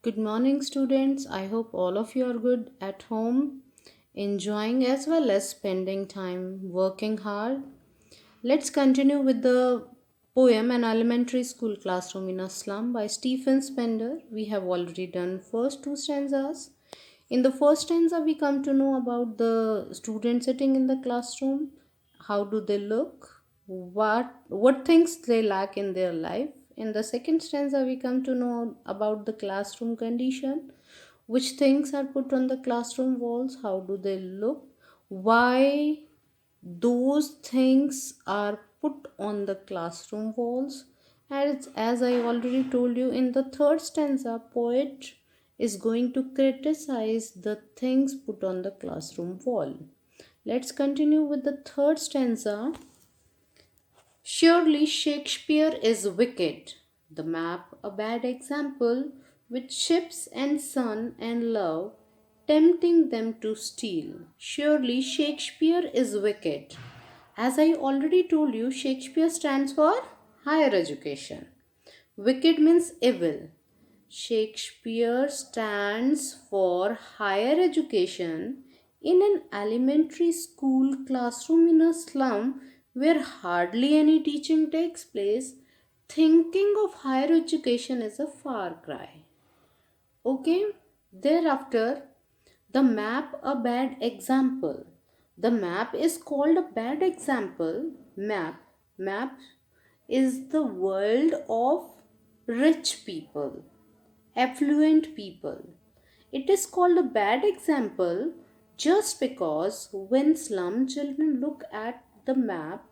Good morning, students. I hope all of you are good at home, enjoying as well as spending time working hard. Let's continue with the poem An Elementary School Classroom in a Slum by Stephen Spender. We have already done first two stanzas. In the first stanza, we come to know about the students sitting in the classroom. How do they look? What things they lack in their life? In the second stanza, we come to know about the classroom condition. Which things are put on the classroom walls? How do they look? Why those things are put on the classroom walls? As I already told you in the third stanza, poet is going to criticize the things put on the classroom wall. Let's continue with the third stanza. Surely Shakespeare is wicked. The map a bad example, with ships and sun and love tempting them to steal. Surely Shakespeare is wicked. As I already told you, Shakespeare stands for higher education. Wicked means evil. Shakespeare stands for higher education in an elementary school classroom in a slum where hardly any teaching takes place. Thinking of higher education is a far cry. Okay, thereafter, the map a bad example. The map is called a bad example. Map is the world of rich people, affluent people. It is called a bad example just because when slum children look at the map,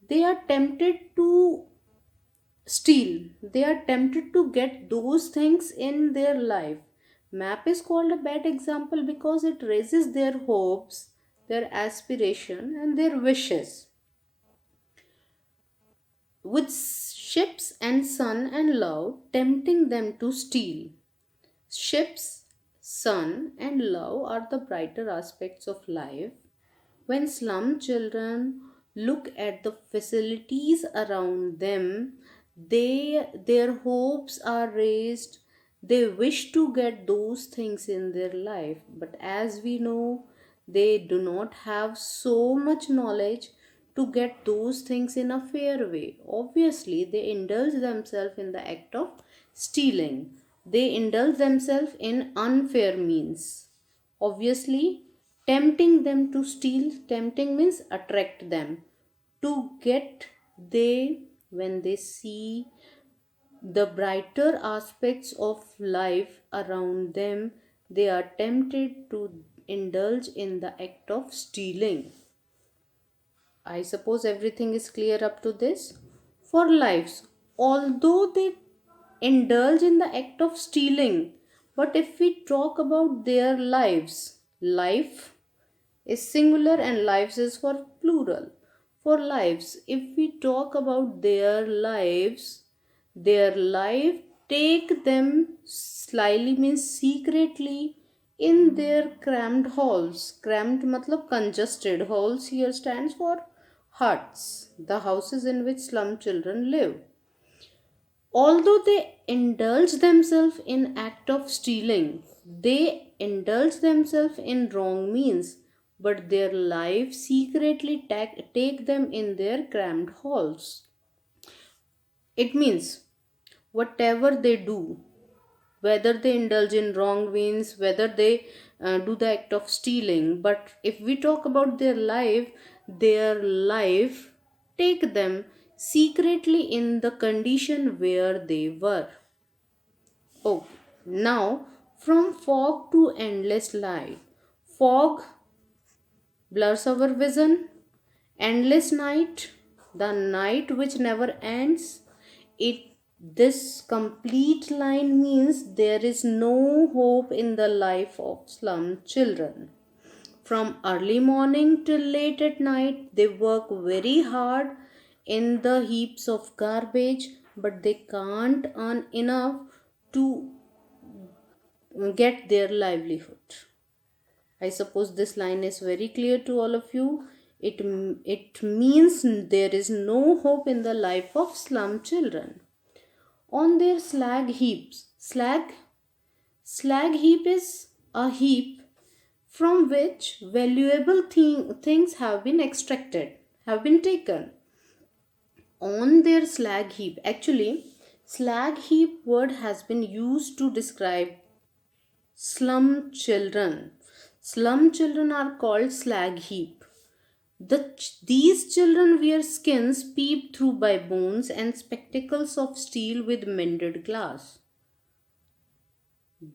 they are tempted to steal. They are tempted to get those things in their life. Map is called a bad example because it raises their hopes, their aspiration, and their wishes. With ships and sun and love tempting them to steal. Ships, sun, and love are the brighter aspects of life. When slum children look at the facilities around them, their hopes are raised. They wish to get those things in their life, but as we know, they do not have so much knowledge to get those things in a fair way. Obviously, they indulge themselves in the act of stealing. They indulge themselves in unfair means. Obviously, tempting them to steal, tempting means attract them. To get they, when they see the brighter aspects of life around them, they are tempted to indulge in the act of stealing. I suppose everything is clear up to this. For lives, although they indulge in the act of stealing, but if we talk about their lives, life is singular and lives is for plural. For lives, if we talk about their life take them slyly means secretly in their crammed halls. Crammed matlab congested. Halls here stands for huts, the houses in which slum children live. Although they indulge themselves in act of stealing, they indulge themselves in wrong means, but their life secretly take them in their crammed halls. It means whatever they do, whether they indulge in wrong means, whether they do the act of stealing, but if we talk about their life take them secretly in the condition where they were. Oh, now from fog to endless light. Fog blurs our vision. Endless night, the night which never ends. It this complete line means there is no hope in the life of slum children. From early morning till late at night, they work very hard in the heaps of garbage, but they can't earn enough to get their livelihood. I suppose this line is very clear to all of you. It means there is no hope in the life of slum children. On their slag heaps, slag Slag heap is a heap from which valuable things have been extracted, have been taken. On their slag heap, actually, slag heap word has been used to describe slum children. Slum children are called slag heap. These children wear skins peeped through by bones and spectacles of steel with mended glass.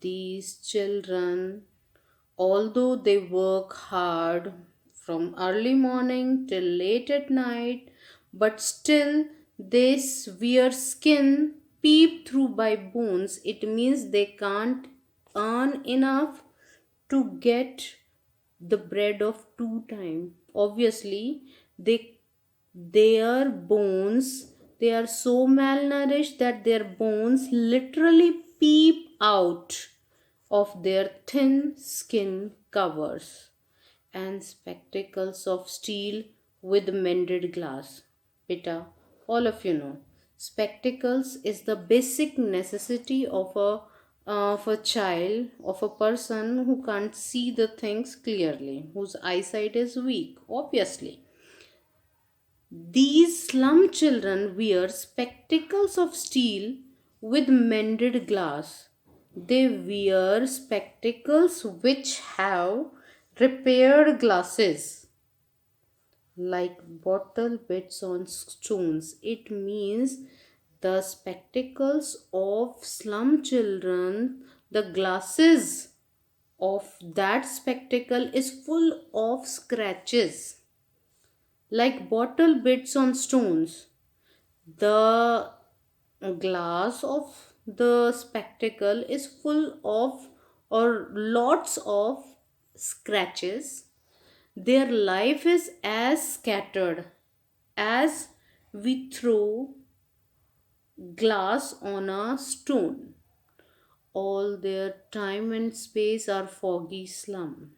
These children, although they work hard from early morning till late at night, but still they wear skin peep through by bones. It means they can't earn enough to get the bread of two time. Obviously, their bones, they are so malnourished that their bones literally peep out of their thin skin covers and spectacles of steel with mended glass. Beta, all of you know, spectacles is the basic necessity of a child, of a person who can't see the things clearly, whose eyesight is weak, obviously. These slum children wear spectacles of steel with mended glass. They wear spectacles which have repaired glasses like bottle bits on stones. It means the spectacles of slum children, the glasses of that spectacle is full of scratches like bottle bits on stones. The glass of the spectacle is full of or lots of scratches. Their life is as scattered as we throw glass on a stone. All their time and space are foggy slum.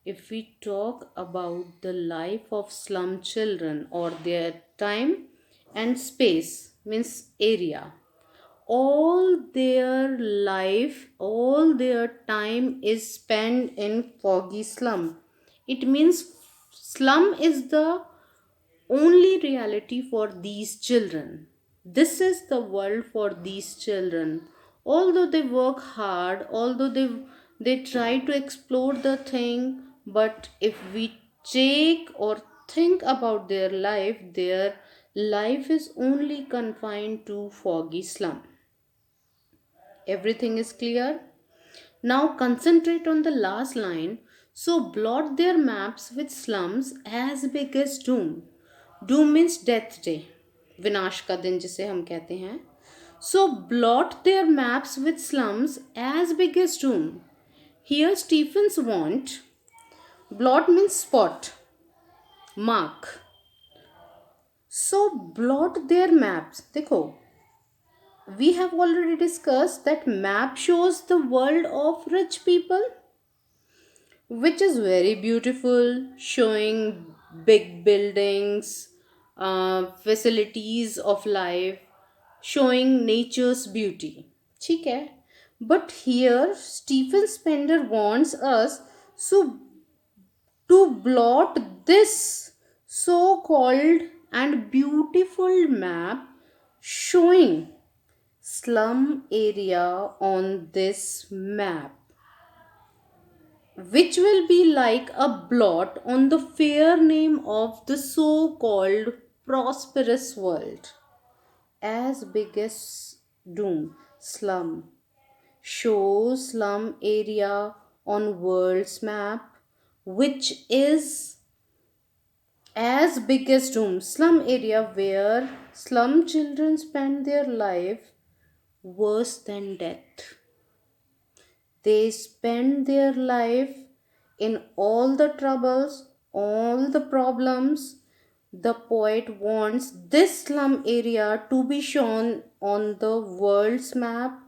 If we talk about the life of slum children or their time and space, means area, all their life, all their time is spent in foggy slum. It means slum is the only reality for these children. This is the world for these children. Although they work hard, although they try to explore the thing, but if we take or think about their life is only confined to foggy slum. Everything is clear? Now concentrate on the last line. So blot their maps with slums as big as doom. Doom means death day. विनाश का दिन जिसे हम कहते हैं. So blot their maps with slums as big as doom. Here Stephens want. Blot means spot. Mark. So blot their maps. देखो, we have already discussed that map shows the world of rich people, which is very beautiful, showing big buildings, facilities of life, showing nature's beauty. ठीक है? But here Stephen Spender wants us to blot this so-called and beautiful map showing slum area on this map, which will be like a blot on the fair name of the so-called prosperous world. As big as doom, slum. Show slum area on world's map, which is as big as doom. Slum area where slum children spend their life worse than death. They spend their life in all the troubles, all the problems. The poet wants this slum area to be shown on the world's map,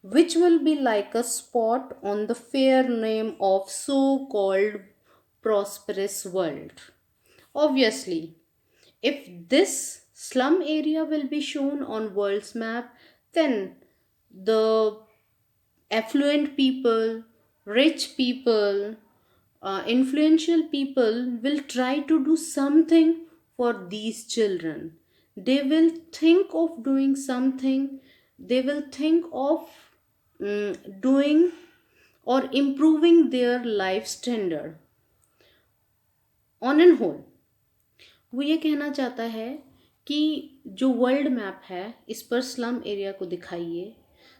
which will be like a spot on the fair name of so-called prosperous world. Obviously, if this slum area will be shown on world's map, then the affluent people, rich people, influential people will try to do something for these children. They will think of doing something, they will think of doing or improving their life standard. On and whole, वो ये कहना चाहता है कि जो world map है इस पर स्लम एरिया को दिखाइए।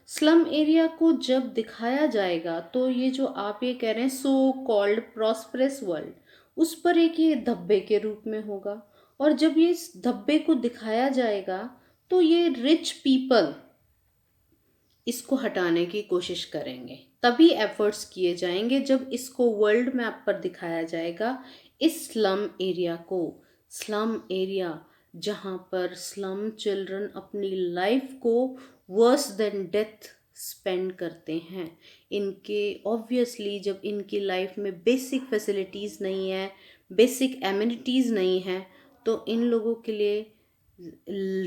स्लम एरिया को जब दिखाया जाएगा तो ये जो आप ये कह रहे हैं सो कॉल्ड प्रॉस्परस वर्ल्ड, उस पर एक ये धब्बे के रूप में होगा। और जब ये इस धब्बे को दिखाया जाएगा तो ये रिच पीपल इसको हटाने की कोशिश करेंगे। तभी एफर्ट्स किए जाएंगे जब इसको वर्ल्ड मैप पर दिखाया जाएगा, इस स्लम एरिया को। स्लम एरिया जहाँ पर स्लम चिल्ड्रन अपनी लाइफ को वर्स देन डेथ स्पेंड करते हैं। इनके ऑब्वियसली जब इनकी लाइफ में बेसिक फैसिलिटीज़ नहीं है, बेसिक एमिनिटीज़ नहीं है, तो इन लोगों के लिए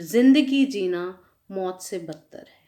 ज़िंदगी जीना मौत से बदतर है।